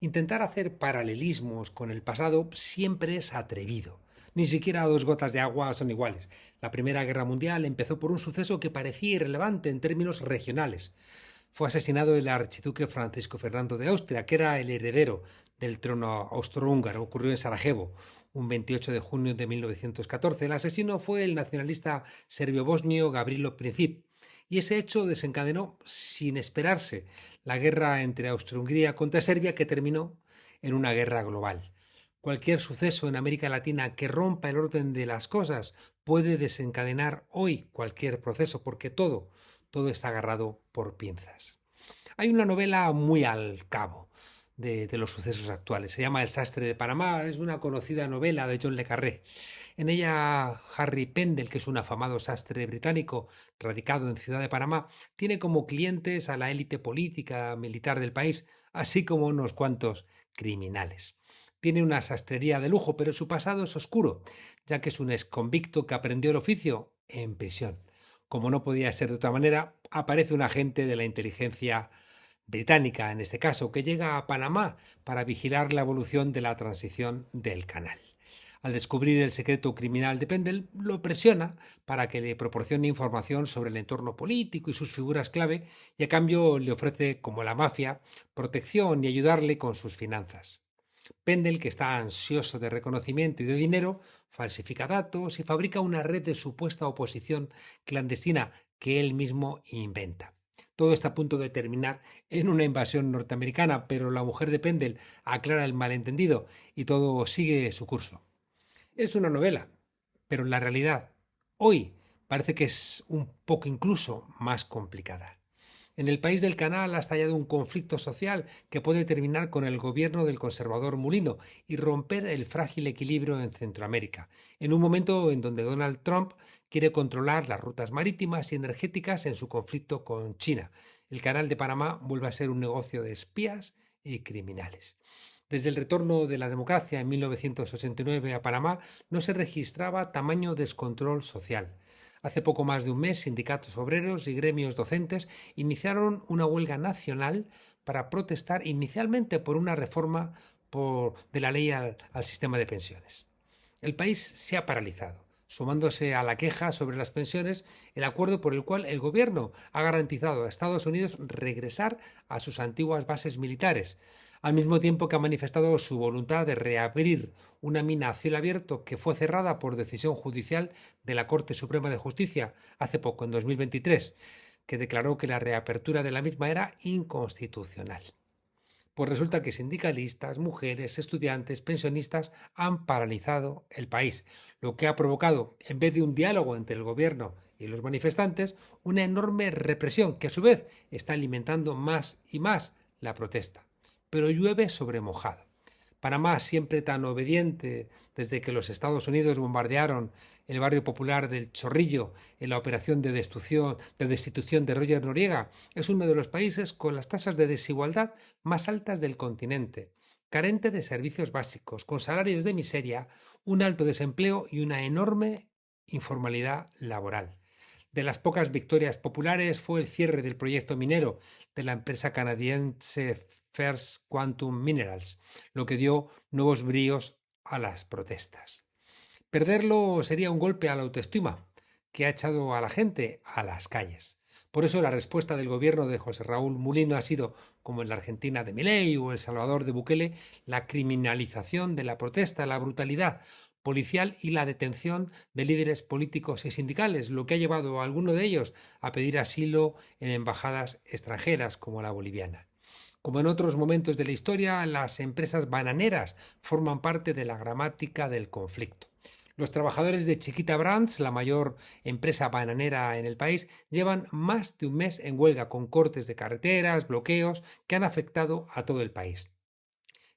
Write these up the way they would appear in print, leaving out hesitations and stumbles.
Intentar hacer paralelismos con el pasado siempre es atrevido. Ni siquiera dos gotas de agua son iguales. La Primera Guerra Mundial empezó por un suceso que parecía irrelevante en términos regionales. Fue asesinado el archiduque Francisco Fernando de Austria, que era el heredero del trono austrohúngaro. Ocurrió en Sarajevo, un 28 de junio de 1914. El asesino fue el nacionalista serbio-bosnio Gavrilo Princip, y ese hecho desencadenó, sin esperarse, la guerra entre Austria-Hungría contra Serbia, que terminó en una guerra global. Cualquier suceso en América Latina que rompa el orden de las cosas puede desencadenar hoy cualquier proceso, porque todo está agarrado por pinzas. Hay una novela muy al cabo de los sucesos actuales. Se llama El sastre de Panamá. Es una conocida novela de John le Carré. En ella, Harry Pendel, que es un afamado sastre británico radicado en Ciudad de Panamá, tiene como clientes a la élite política, militar del país, así como unos cuantos criminales. Tiene una sastrería de lujo, pero su pasado es oscuro, ya que es un exconvicto que aprendió el oficio en prisión. Como no podía ser de otra manera, aparece un agente de la inteligencia británica, en este caso, que llega a Panamá para vigilar la evolución de la transición del canal. Al descubrir el secreto criminal de Pendel, lo presiona para que le proporcione información sobre el entorno político y sus figuras clave, y a cambio le ofrece, como la mafia, protección y ayudarle con sus finanzas. Pendel, que está ansioso de reconocimiento y de dinero, falsifica datos y fabrica una red de supuesta oposición clandestina que él mismo inventa. Todo está a punto de terminar en una invasión norteamericana, pero la mujer de Pendel aclara el malentendido y todo sigue su curso. Es una novela, pero en la realidad, hoy, parece que es un poco incluso más complicada. En el país del canal ha estallado un conflicto social que puede terminar con el gobierno del conservador Mulino y romper el frágil equilibrio en Centroamérica, en un momento en donde Donald Trump quiere controlar las rutas marítimas y energéticas en su conflicto con China. El canal de Panamá vuelve a ser un negocio de espías y criminales. Desde el retorno de la democracia en 1989 a Panamá no se registraba tamaño descontrol social. Hace poco más de un mes, sindicatos obreros y gremios docentes iniciaron una huelga nacional para protestar inicialmente por una reforma de la ley al sistema de pensiones. El país se ha paralizado, sumándose a la queja sobre las pensiones el acuerdo por el cual el gobierno ha garantizado a Estados Unidos regresar a sus antiguas bases militares, al mismo tiempo que ha manifestado su voluntad de reabrir una mina a cielo abierto que fue cerrada por decisión judicial de la Corte Suprema de Justicia hace poco, en 2023, que declaró que la reapertura de la misma era inconstitucional. Pues resulta que sindicalistas, mujeres, estudiantes, pensionistas han paralizado el país, lo que ha provocado, en vez de un diálogo entre el gobierno y los manifestantes, una enorme represión que a su vez está alimentando más y más la protesta. Pero llueve sobre mojado. Panamá, siempre tan obediente desde que los Estados Unidos bombardearon el barrio popular del Chorrillo en la operación de destitución de Roger Noriega, es uno de los países con las tasas de desigualdad más altas del continente, carente de servicios básicos, con salarios de miseria, un alto desempleo y una enorme informalidad laboral. De las pocas victorias populares fue el cierre del proyecto minero de la empresa canadiense First Quantum Minerals, lo que dio nuevos bríos a las protestas. Perderlo sería un golpe a la autoestima, que ha echado a la gente a las calles. Por eso la respuesta del gobierno de José Raúl Mulino ha sido, como en la Argentina de Milei o El Salvador de Bukele, la criminalización de la protesta, la brutalidad policial y la detención de líderes políticos y sindicales, lo que ha llevado a alguno de ellos a pedir asilo en embajadas extranjeras como la boliviana. Como en otros momentos de la historia, las empresas bananeras forman parte de la gramática del conflicto. Los trabajadores de Chiquita Brands, la mayor empresa bananera en el país, llevan más de un mes en huelga con cortes de carreteras, bloqueos que han afectado a todo el país.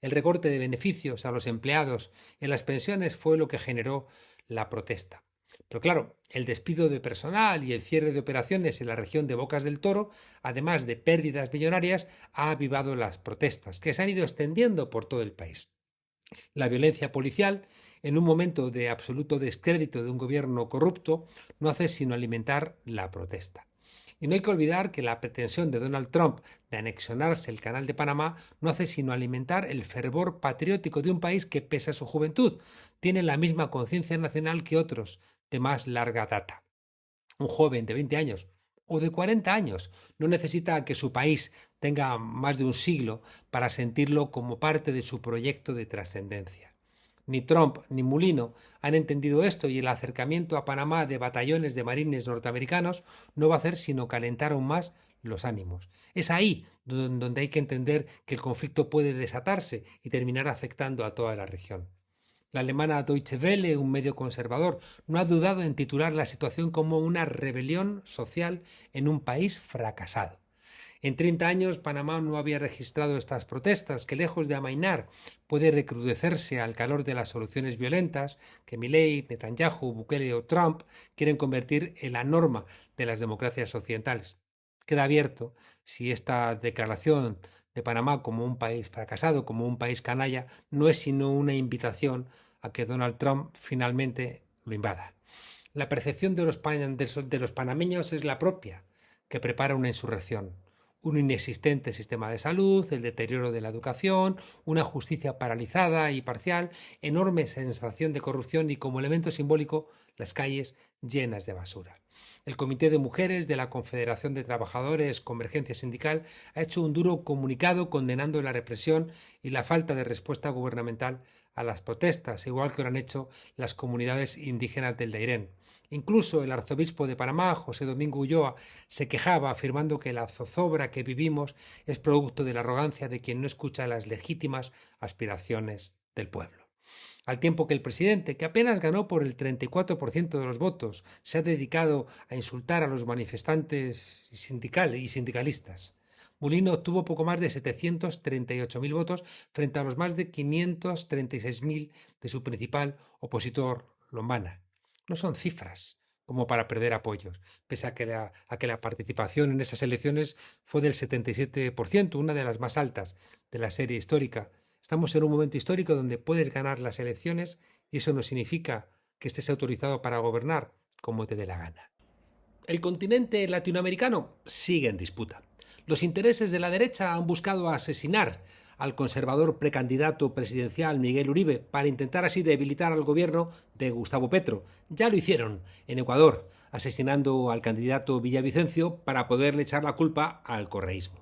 El recorte de beneficios a los empleados en las pensiones fue lo que generó la protesta. Pero claro, el despido de personal y el cierre de operaciones en la región de Bocas del Toro, además de pérdidas millonarias, ha avivado las protestas, que se han ido extendiendo por todo el país. La violencia policial, en un momento de absoluto descrédito de un gobierno corrupto, no hace sino alimentar la protesta. Y no hay que olvidar que la pretensión de Donald Trump de anexionarse el Canal de Panamá no hace sino alimentar el fervor patriótico de un país que, pese a su juventud, tiene la misma conciencia nacional que otros de más larga data. Un joven de 20 años o de 40 años no necesita que su país tenga más de un siglo para sentirlo como parte de su proyecto de trascendencia. Ni Trump ni Mulino han entendido esto y el acercamiento a Panamá de batallones de marines norteamericanos no va a hacer sino calentar aún más los ánimos. Es ahí donde hay que entender que el conflicto puede desatarse y terminar afectando a toda la región. La alemana Deutsche Welle, un medio conservador, no ha dudado en titular la situación como una rebelión social en un país fracasado. En 30 años, Panamá no había registrado estas protestas, que lejos de amainar, puede recrudecerse al calor de las soluciones violentas que Milei, Netanyahu, Bukele o Trump quieren convertir en la norma de las democracias occidentales. Queda abierto si esta declaración de Panamá como un país fracasado, como un país canalla, no es sino una invitación a que Donald Trump finalmente lo invada. La percepción de los panameños es la propia, que prepara una insurrección. Un inexistente sistema de salud, el deterioro de la educación, una justicia paralizada y parcial, enorme sensación de corrupción y, como elemento simbólico, las calles llenas de basura. El Comité de Mujeres de la Confederación de Trabajadores Convergencia Sindical ha hecho un duro comunicado condenando la represión y la falta de respuesta gubernamental a las protestas, igual que lo han hecho las comunidades indígenas del Dairén. Incluso el arzobispo de Panamá, José Domingo Ulloa, se quejaba afirmando que la zozobra que vivimos es producto de la arrogancia de quien no escucha las legítimas aspiraciones del pueblo. Al tiempo que el presidente, que apenas ganó por el 34% de los votos, se ha dedicado a insultar a los manifestantes y sindicalistas. Mulino obtuvo poco más de 738.000 votos frente a los más de 536.000 de su principal opositor, Lombana. No son cifras como para perder apoyos, pese a que la participación en esas elecciones fue del 77%, una de las más altas de la serie histórica. Estamos en un momento histórico donde puedes ganar las elecciones y eso no significa que estés autorizado para gobernar como te dé la gana. El continente latinoamericano sigue en disputa. Los intereses de la derecha han buscado asesinar al conservador precandidato presidencial Miguel Uribe para intentar así debilitar al gobierno de Gustavo Petro. Ya lo hicieron en Ecuador, asesinando al candidato Villavicencio para poderle echar la culpa al correísmo.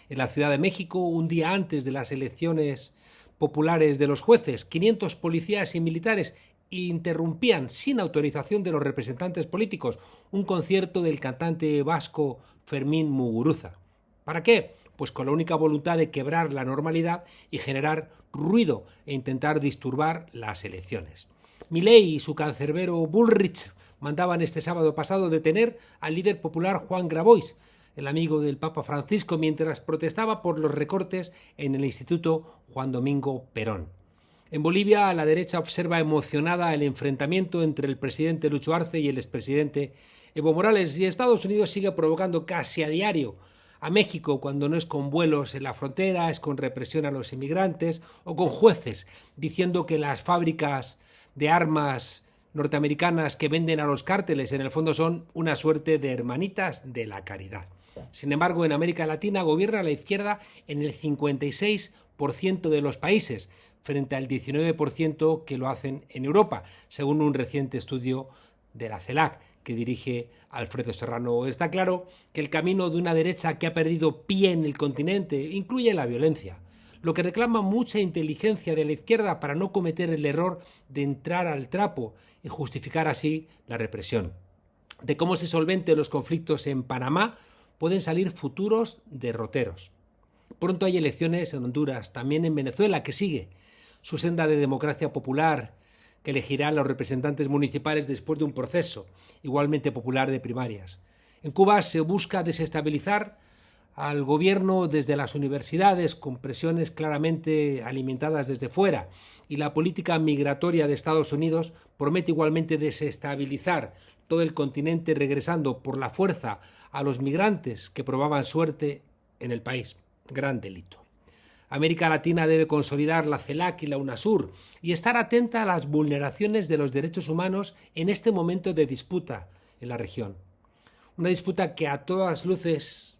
En la Ciudad de México, un día antes de las elecciones populares de los jueces, 500 policías y militares interrumpían sin autorización de los representantes políticos un concierto del cantante vasco Fermín Muguruza. ¿Para qué? Pues con la única voluntad de quebrar la normalidad y generar ruido e intentar disturbar las elecciones. Milei y su cancerbero Bullrich mandaban este sábado pasado detener al líder popular Juan Grabois, el amigo del Papa Francisco, mientras protestaba por los recortes en el Instituto Juan Domingo Perón. En Bolivia, la derecha observa emocionada el enfrentamiento entre el presidente Lucho Arce y el expresidente Evo Morales, y Estados Unidos sigue provocando casi a diario a México, cuando no es con vuelos en la frontera, es con represión a los inmigrantes o con jueces diciendo que las fábricas de armas norteamericanas que venden a los cárteles en el fondo son una suerte de hermanitas de la caridad. Sin embargo, en América Latina gobierna la izquierda en el 56% de los países, frente al 19% que lo hacen en Europa, según un reciente estudio de la CELAC, que dirige Alfredo Serrano. Está claro que el camino de una derecha que ha perdido pie en el continente incluye la violencia, lo que reclama mucha inteligencia de la izquierda para no cometer el error de entrar al trapo y justificar así la represión. De cómo se solventen los conflictos en Panamá pueden salir futuros derroteros. Pronto hay elecciones en Honduras, también en Venezuela, que sigue su senda de democracia popular, que elegirá a los representantes municipales después de un proceso igualmente popular de primarias. En Cuba se busca desestabilizar al gobierno desde las universidades, con presiones claramente alimentadas desde fuera, y la política migratoria de Estados Unidos promete igualmente desestabilizar todo el continente, regresando por la fuerza a los migrantes que probaban suerte en el país. Gran delito. América Latina debe consolidar la CELAC y la UNASUR y estar atenta a las vulneraciones de los derechos humanos en este momento de disputa en la región. Una disputa que a todas luces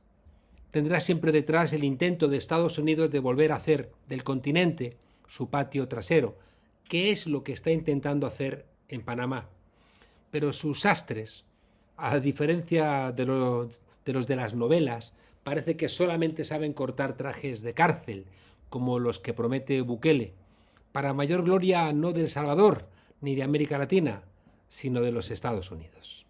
tendrá siempre detrás el intento de Estados Unidos de volver a hacer del continente su patio trasero, que es lo que está intentando hacer en Panamá. Pero sus sastres, a diferencia de los de las novelas, parece que solamente saben cortar trajes de cárcel, como los que promete Bukele, para mayor gloria no de El Salvador ni de América Latina, sino de los Estados Unidos.